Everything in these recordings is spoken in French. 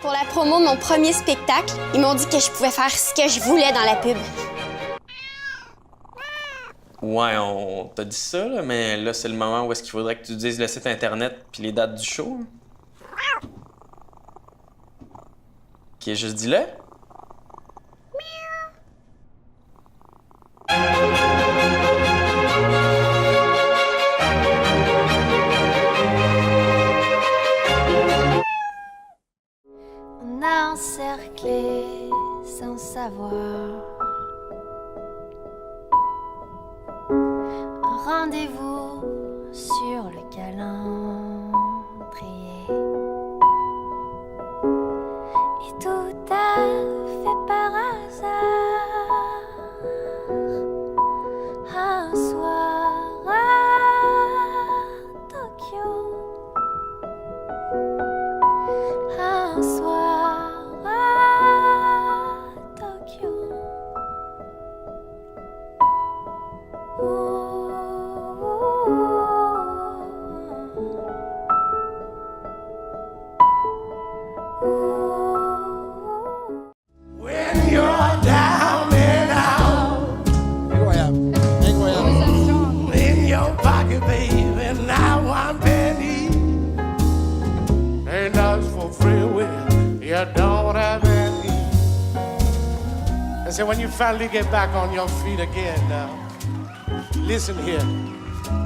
Pour la promo de mon premier spectacle, ils m'ont dit que je pouvais faire ce que je voulais dans la pub. Ouais, on t'a dit ça, là, mais là, c'est le moment où est-ce qu'il faudrait que tu dises le site Internet puis les dates du show. Ok, juste dis-le. On a encerclé sans savoir un rendez-vous sur le calendrier. Et tout à fait par hasard, un soir à Tokyo, un soir à Tokyo. When you're down and out, in your pocket, baby, now one penny. And as for free will, you don't have any. And so when you finally get back on your feet again now, listen here.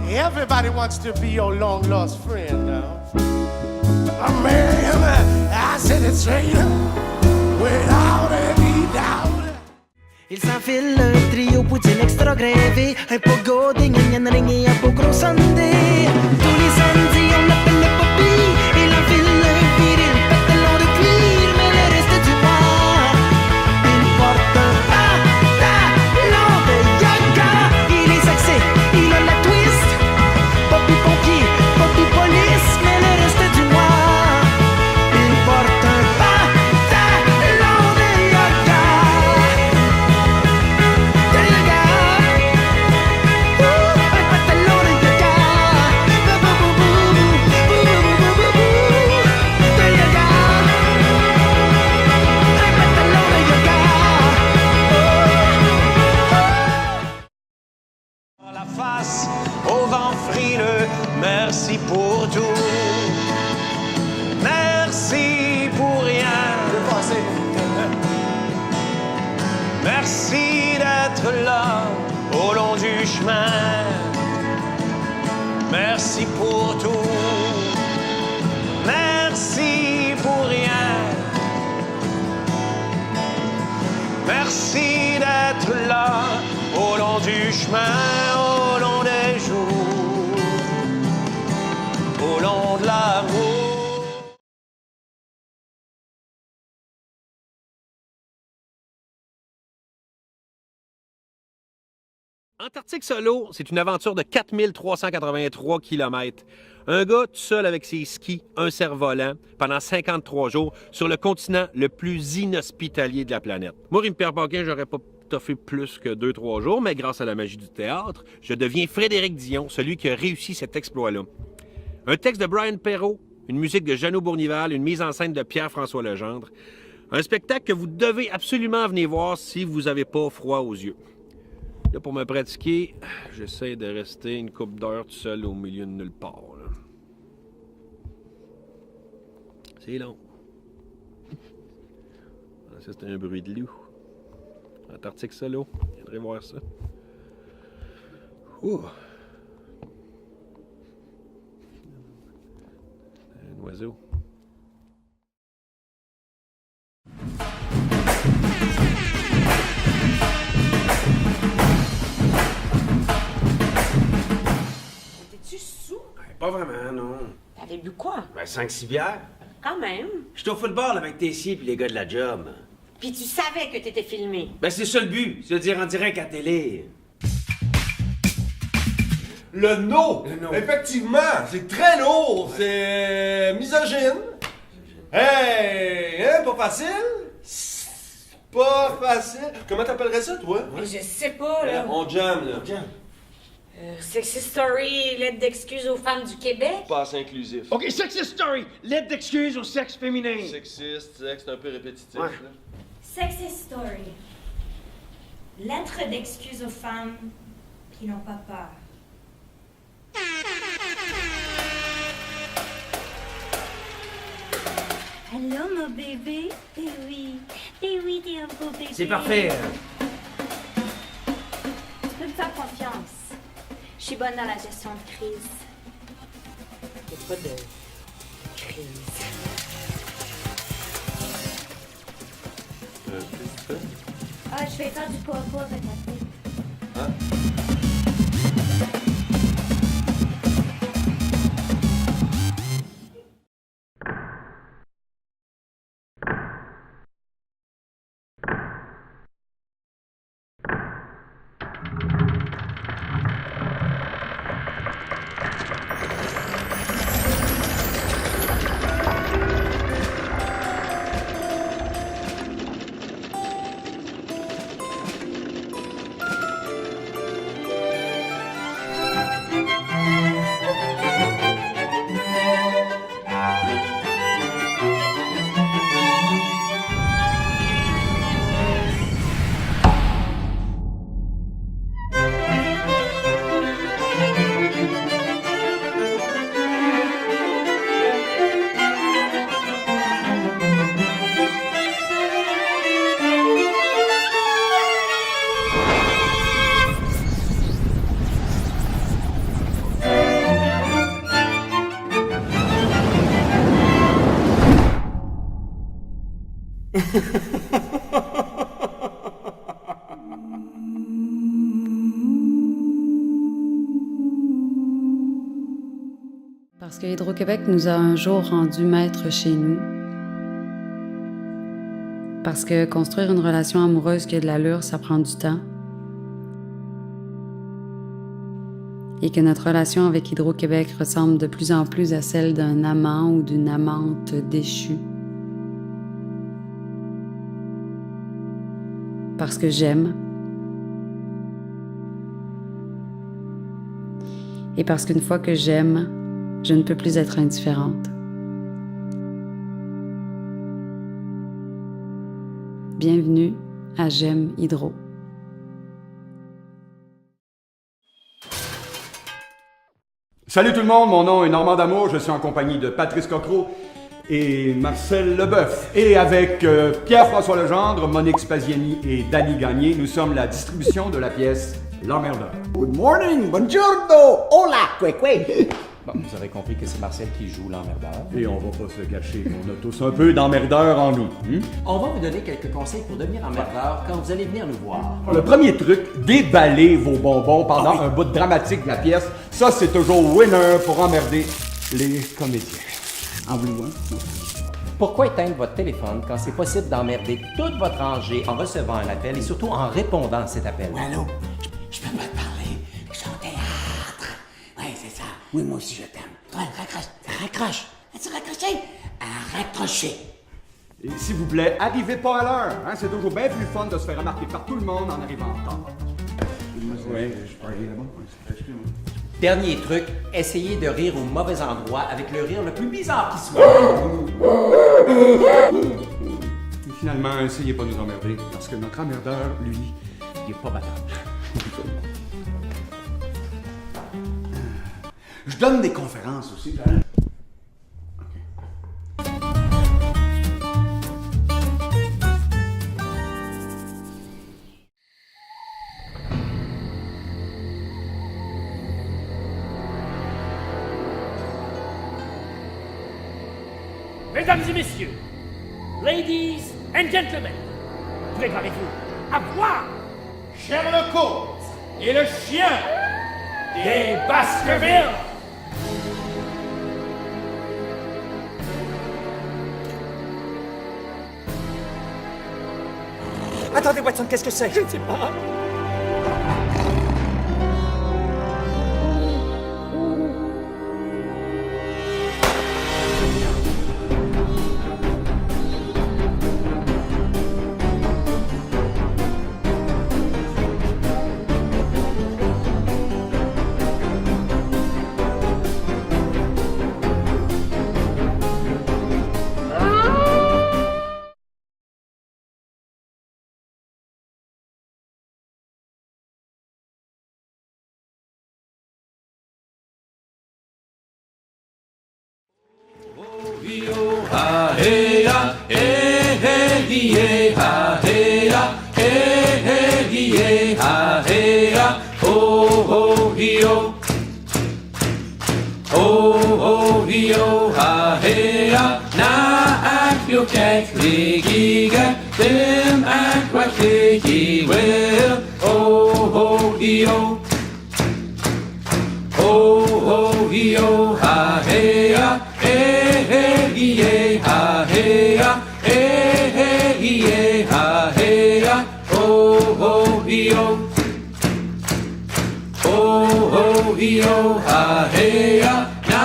Everybody wants to be your long lost friend now. A man, I said it straight, without any doubt. Il s'enfile un trio poutine extra grévé, un pogo, des gnagnans ringés, un beau gros sundae. Tous les samedis, on appelle le poppy. Il enfile un viril, pantalon de cuir, mais le reste du mois, il porte un pantalon de yoga. Il est sexy, il a la twist. Poppy pompier, poppy police, mais le reste du mois, il porte un pantalon de yoga. La face au vent frileux, merci pour tout. Merci pour rien. Merci d'être là au long du chemin. Merci pour tout. Merci pour rien. Merci d'être là au long du chemin, au long des jours, au long de l'amour. Antarctique Solo, c'est une aventure de 4383 km. Un gars tout seul avec ses skis, un cerf-volant, pendant 53 jours, sur le continent le plus inhospitalier de la planète. Moi, Rémi-Pierre Paquin, j'aurais pas toffé plus que 2-3 jours, mais grâce à la magie du théâtre, je deviens Frédéric Dion, celui qui a réussi cet exploit-là. Un texte de Brian Perrault, une musique de Jeannot Bournival, une mise en scène de Pierre-François Legendre. Un spectacle que vous devez absolument venir voir si vous n'avez pas froid aux yeux. Là, pour me pratiquer, j'essaie de rester une couple d'heures tout seul au milieu de nulle part. Là. C'est long. Ça, c'est un bruit de loup. Antarctique Solo. Je viendrai voir ça. Ouh. Un oiseau. T'es-tu sous? Pas vraiment, non. T'avais bu quoi? Ben, 5-6 bières. Quand même. J'étais au football avec Tessier et les gars de la job. Puis tu savais que t'étais filmé. Ben, c'est ça le but, c'est de dire en direct à la télé. Le no! Effectivement, c'est très lourd, c'est misogyne. Hey, hein, pas facile? Pas facile. Comment t'appellerais ça, toi? Mais je sais pas, là. On jam, là. Sexy Story, lettre d'excuse aux femmes du Québec. Passe inclusif. OK, Sexist Story, lettre d'excuse au sexe féminin. Sexiste, c'est un peu répétitif. Ouais. Là. Sexy Story. Lettre d'excuse aux femmes qui n'ont pas peur. Allô, mon bébé? Eh oui, t'es un beau bébé. C'est parfait. Tu peux me faire confiance. Je suis bonne dans la gestion de crise. Il n'y a pas de crise. Qu'est-ce que tu fais? Ah, je vais faire du poids avec ma tête. Hein? Parce que Hydro-Québec nous a un jour rendus maîtres chez nous. Parce que construire une relation amoureuse qui a de l'allure, ça prend du temps. Et que notre relation avec Hydro-Québec ressemble de plus en plus à celle d'un amant ou d'une amante déchue. Parce que j'aime. Et parce qu'une fois que j'aime, je ne peux plus être indifférente. Bienvenue à J'aime Hydro. Salut tout le monde, mon nom est Normand D'Amour, je suis en compagnie de Patrice Cocro et Marcel Leboeuf. Et avec Pierre-François Legendre, Monique Spaziani et Danny Gagné, nous sommes la distribution de la pièce L'Emmerdeur. Good morning, buongiorno, hola, que. Bon, vous avez compris que c'est Marcel qui joue l'emmerdeur. Et on va pas se cacher qu'on a tous un peu d'emmerdeur en nous. On va vous donner quelques conseils pour devenir emmerdeur quand vous allez venir nous voir. Le premier truc, déballez vos bonbons pendant un bout dramatique de la pièce. Ça, c'est toujours winner pour emmerder les comédiens. En voulez-vous un? Pourquoi éteindre votre téléphone quand c'est possible d'emmerder toute votre rangée en recevant un appel et surtout en répondant à cet appel? Oui, allô? Je peux pas te parler. Je suis au théâtre. Oui, c'est ça. Oui, moi aussi, je t'aime. Ouais, raccroche. As-tu raccroché? Raccrocher. Et s'il vous plaît, arrivez pas à l'heure. Hein? C'est toujours bien plus fun de se faire remarquer par tout le monde en arrivant en retard. Oui, je peux aller là-bas. Excusez-moi. Dernier truc, essayez de rire au mauvais endroit avec le rire le plus bizarre qui soit. Et finalement, essayez pas de nous emmerder, parce que notre emmerdeur, lui, il est pas battable. Je donne des conférences aussi. Mesdames et messieurs, ladies and gentlemen, préparez-vous à voir Sherlock Holmes et le chien des Baskerville. Attendez, Watson, qu'est-ce que c'est? Je ne sais pas. hi-yo. Oh, hi-yo, ha, hey, ha. Na ak yo kijk, ligiga. Dem ak wat ligi wel. Oh, hi-yo. Oh, hi-yo, ha, hey, ha. Hey, hey, hey, ha, hey, ha. Hey, hey, hey, ha, hey, ha. Oh, hi-yo. Oh, hi-yo, ha, hey, ha. Na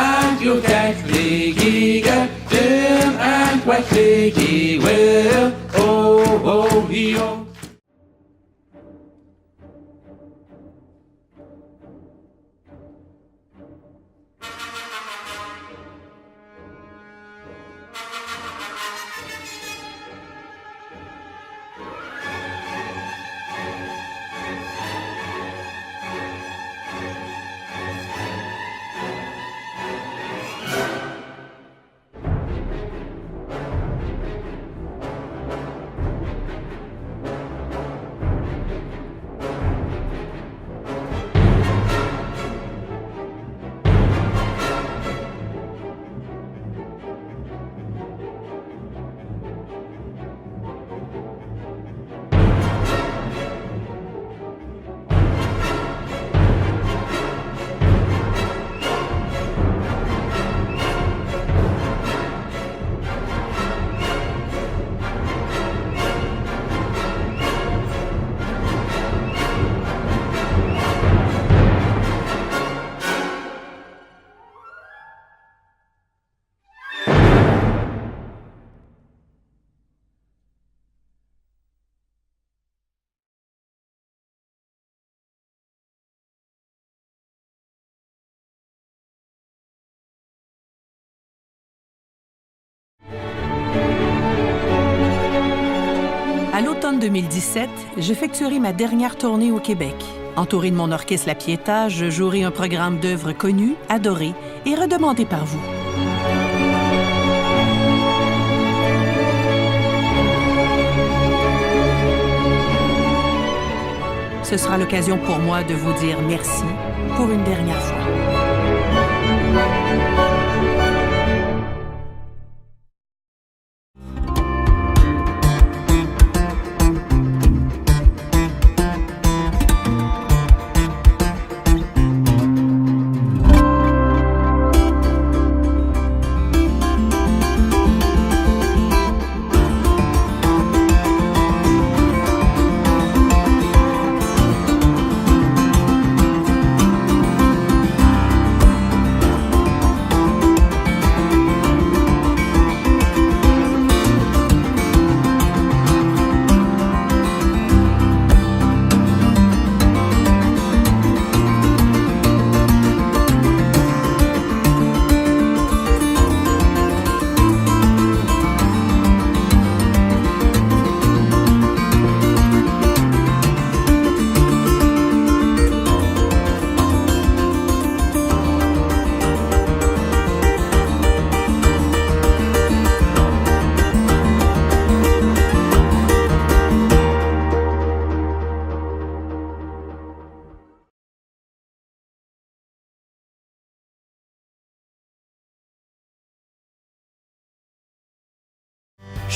and you kijk, ligiga. Dem and wat ligi wel. Oh, hi-yo. À l'automne 2017, j'effectuerai ma dernière tournée au Québec. Entouré de mon orchestre La Pietà, je jouerai un programme d'œuvres connues, adorées et redemandées par vous. Ce sera l'occasion pour moi de vous dire merci pour une dernière fois.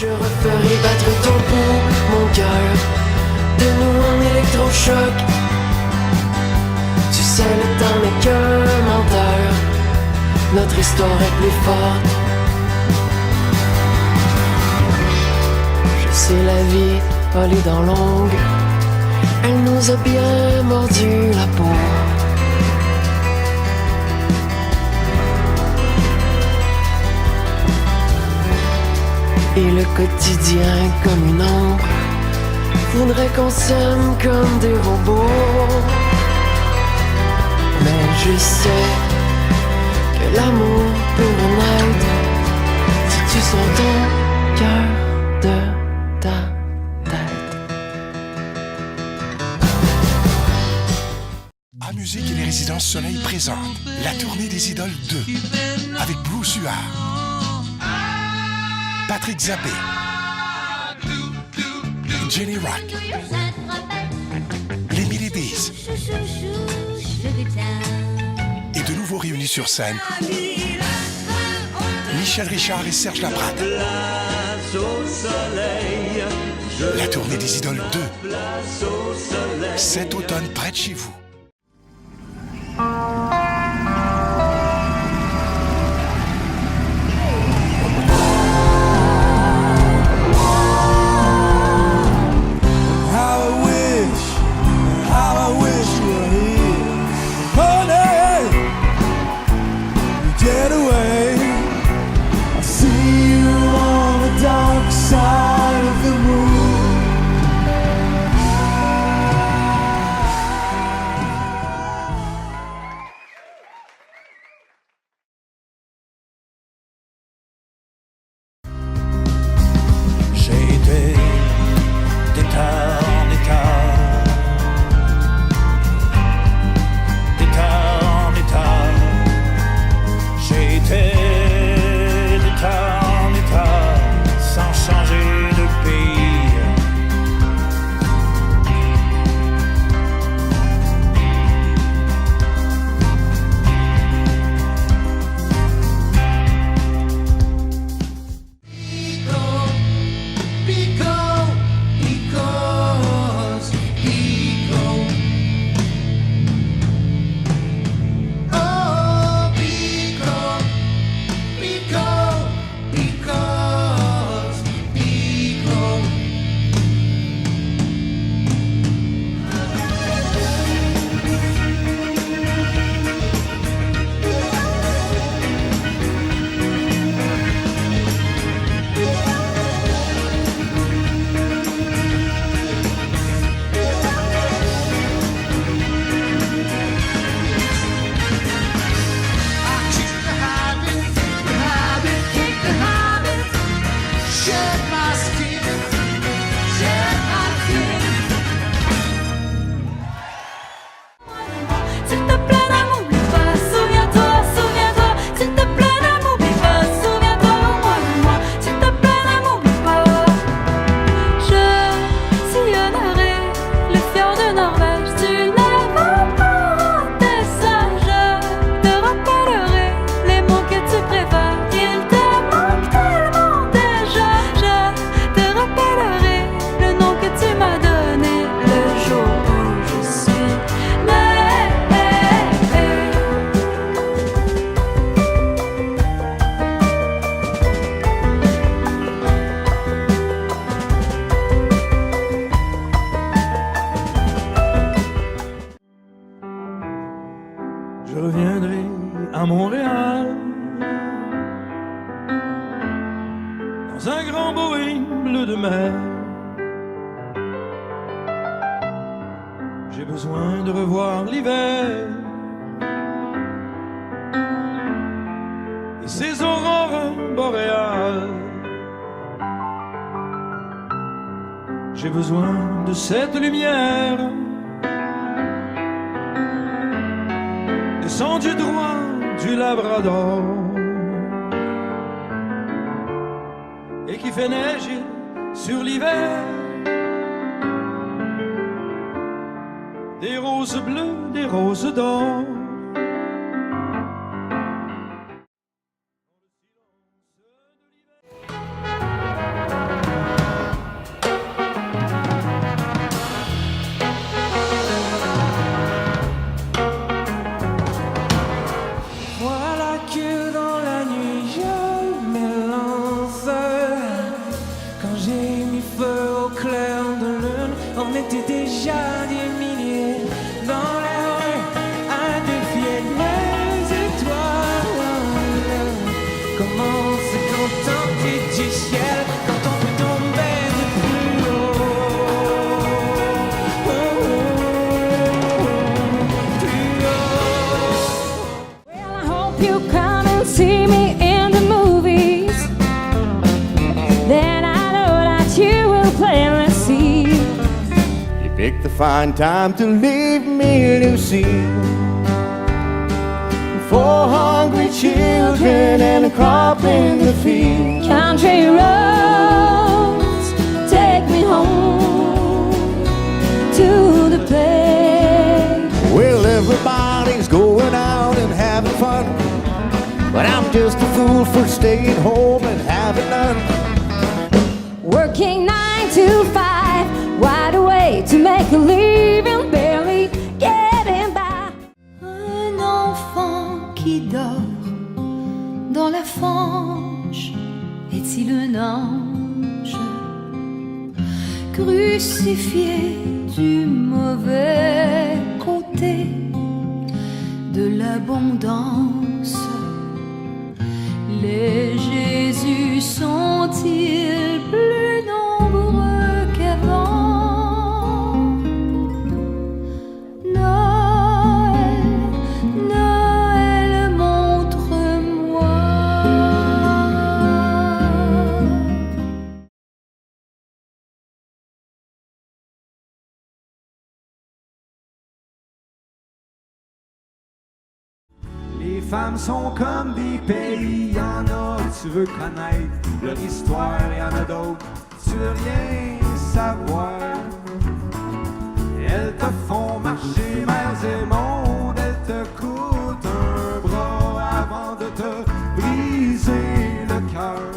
Je referai battre ton pouls, mon cœur, de nous en électrochoc. Tu sais, le temps n'est qu'un menteur, notre histoire est plus forte. Je sais, la vie a les dents longues, elle nous a bien mordu la peau. Et le quotidien comme une ombre voudrait qu'on s'aime comme des robots. Mais je sais que l'amour peut renaître si tu sens ton cœur de ta tête. A Musique et les Résidences Soleil présentent la tournée des Idoles 2 avec Bruce Huard, Patrick Zappé, Jenny Rock, les Millibys, Et de nouveau réunis sur scène, Michel Richard et Serge Laprade. La tournée des Idoles 2. Cet automne près de chez vous. Get away. I see you on the dark side of the moon. J'ai été d'état en état, d'état en état. J'ai été d'état en état, sans changer de pays. Je reviendrai à Montréal dans un grand Boeing bleu de mer. J'ai besoin de revoir l'hiver et ses aurores boréales. J'ai besoin de cette lumière descendue droit du Labrador et qui fait neiger sur l'hiver des roses bleues, des roses d'or. Pick the fine time to leave me, Lucy. 4 hungry children and a crop in the field. Country roads, take me home to the place. Well, everybody everybody's going out and having fun. But I'm just a fool for staying home and having none. Working 9 to 5, wide awake to make a living, barely getting by. Un enfant qui dort dans la fange, est-il un ange crucifié du mauvais côté de l'abondance? Les Jésus sont-ils plus nombreux qu'avant? Noël, Noël, montre-moi. Les femmes sont comme des pays, y'en a tu veux connaître leur histoire, y'en a d'autres tu veux rien savoir. Elles te font marcher mers et mondes, elles te coûtent un bras avant de te briser le cœur.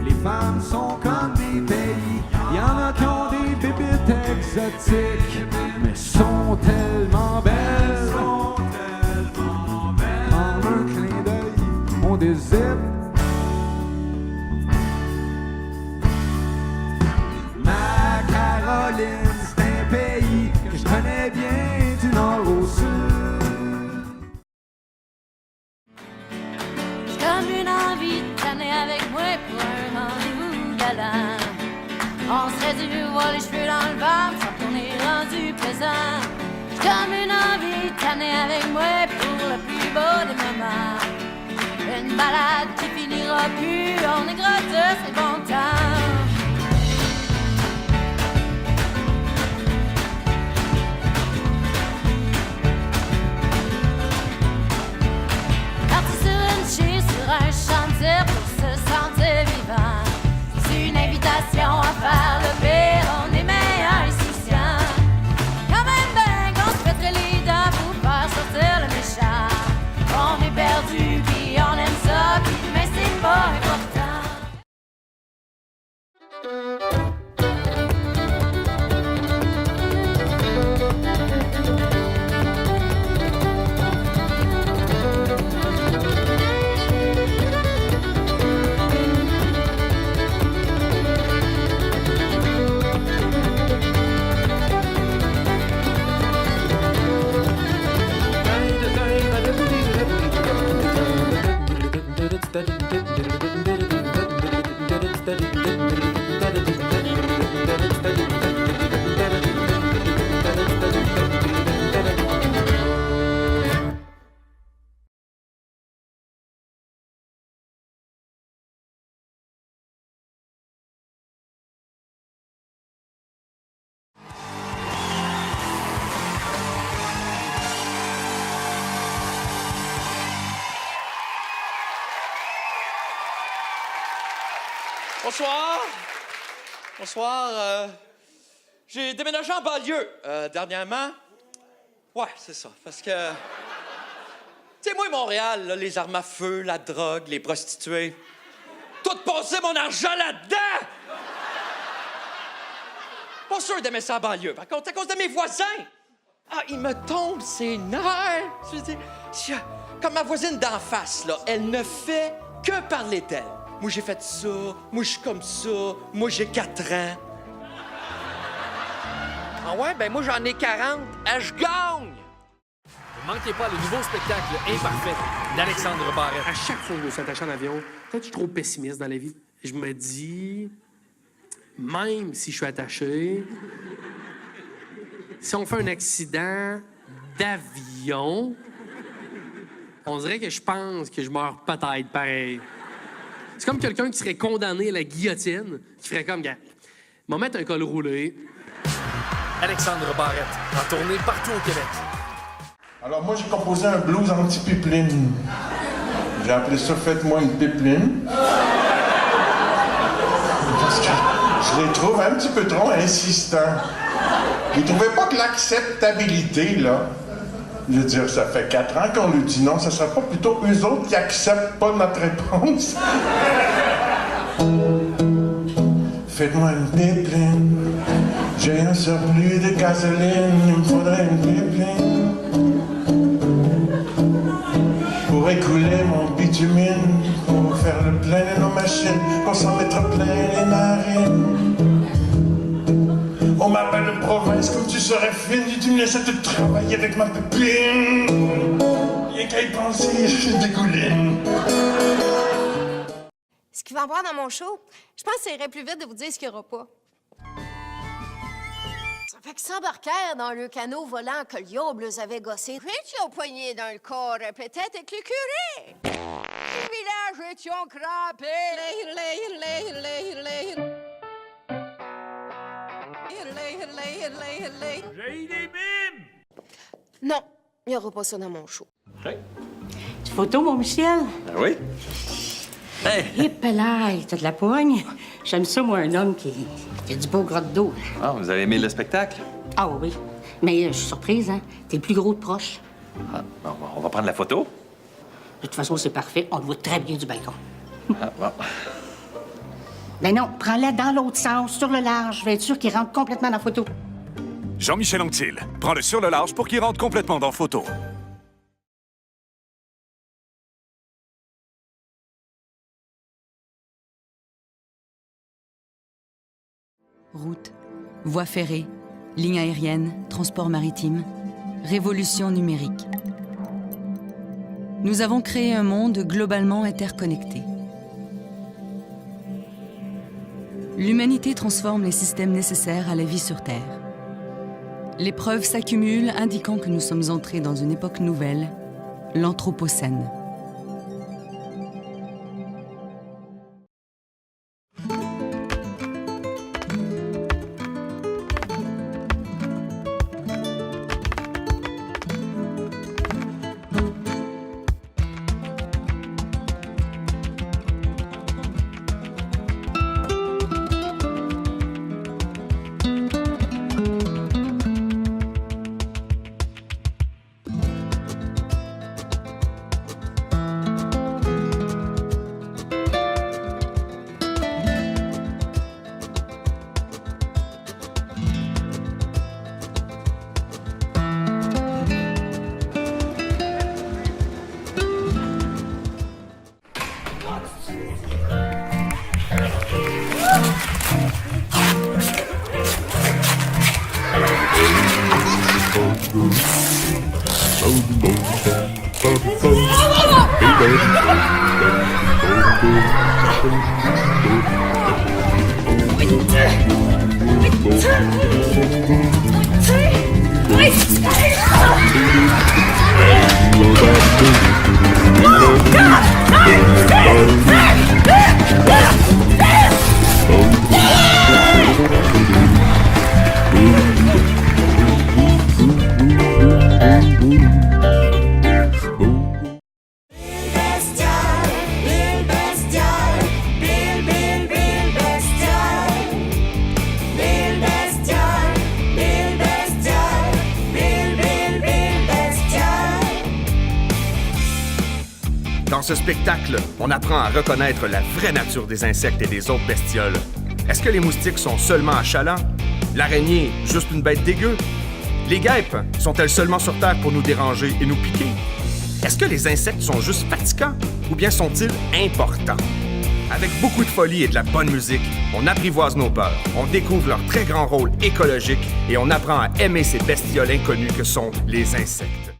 Les femmes sont comme des pays, y'en a qui ont des bébites exotiques, mais sont tellement belles. Des zips. Ma Caroline, c'est un pays que je connais bien du nord au sud. J'ai comme une envie de traîner avec moi pour un rendez-vous galant. On serait dû voir les cheveux dans le vent sans qu'on est rendu présent. J'ai comme une envie de traîner avec moi pour le plus beau des moments. Une balade qui finira plus, on est gratteux, c'est bon temps. Parti sur une chaise, sur un chantier pour se sentir vivant. C'est une invitation à faire le pire, on est meilleur insouciant. Quand même ben qu'on se pèterait les dents pour faire sortir le méchant. On est perdu, puis on aime ça, mais c'est pas important. Bonsoir. Bonsoir. J'ai déménagé en banlieue dernièrement. Ouais, c'est ça. Parce que... Tu sais, moi, Montréal, là, les armes à feu, la drogue, les prostituées... Tout passé mon argent là-dedans! Pas sûr d'aimer ça en banlieue. Par contre, à cause de mes voisins. Ah, ils me tombent ses nerfs. Je veux dire, comme ma voisine d'en face, là, elle ne fait que parler d'elle. Moi, j'ai fait ça. Moi, je suis comme ça. Moi, j'ai 4 ans. Ah ouais? Ben moi, j'en ai 40. Je gagne! Ne manquez pas le nouveau spectacle Imparfait d'Alexandre Barrette. À chaque fois que je me suis attaché en avion, peut-être que je suis trop pessimiste dans la vie. Je me dis, même si je suis attaché, si on fait un accident d'avion, on dirait que je pense que je meurs peut-être pareil. C'est comme quelqu'un qui serait condamné à la guillotine, qui ferait comme, gars, m'en mettre un col roulé. Alexandre Barrette, en tournée partout au Québec. Alors moi, j'ai composé un blues anti-pipeline. J'ai appelé ça « Faites-moi une pipeline ». Parce que je les trouve un petit peu trop insistants. Ils trouvaient pas que l'acceptabilité, là, Je veux dire, ça fait 4 ans qu'on lui dit non, ça serait pas plutôt eux autres qui acceptent pas notre réponse? Faites-moi une pipeline. J'ai un surplus de gasoline, il me faudrait une pipeline. Pour écouler mon bitumine, pour faire le plein de nos machines, pour s'en mettre plein les narines. On m'appelle une province comme tu serais fine, tu me laissais te travailler avec ma pépine. Rien qu'à y penser, je dégouline. Ce qu'il va y avoir dans mon show, je pense que ça irait plus vite de vous dire ce qu'il n'y aura pas. Ça fait que s'embarquèrent dans le canot volant que le diable les avait gossés. Étions poignés dans le corps, peut-être avec le curé. Le village étions crampés. J'ai des mimes! Non, il n'y aura pas ça dans mon show. Tu photo, mon Michel? Ben oui. Hé, pelaille, t'as de la poigne. J'aime ça, moi, un homme qui a du beau grotte d'eau. Ah, vous avez aimé le spectacle? Ah oui. Mais je suis surprise, hein? T'es le plus gros de proche. Ah, bon, on va prendre la photo. De toute façon, c'est parfait. On le voit très bien du balcon. Ah, bon. Mais non, prends-la dans l'autre sens, sur le large. Je vais être sûr qu'il rentre complètement dans la photo. Jean-Michel Anctil, prends-le sur le large pour qu'il rentre complètement dans photo. Route, voies ferrées, lignes aériennes, transport maritime, révolution numérique. Nous avons créé un monde globalement interconnecté. L'humanité transforme les systèmes nécessaires à la vie sur Terre. Les preuves s'accumulent indiquant que nous sommes entrés dans une époque nouvelle, l'Anthropocène. Dans ce spectacle, on apprend à reconnaître la vraie nature des insectes et des autres bestioles. Est-ce que les moustiques sont seulement achalants? L'araignée, juste une bête dégueu? Les guêpes, sont-elles seulement sur Terre pour nous déranger et nous piquer? Est-ce que les insectes sont juste fatigants ou bien sont-ils importants? Avec beaucoup de folie et de la bonne musique, on apprivoise nos peurs, on découvre leur très grand rôle écologique et on apprend à aimer ces bestioles inconnues que sont les insectes.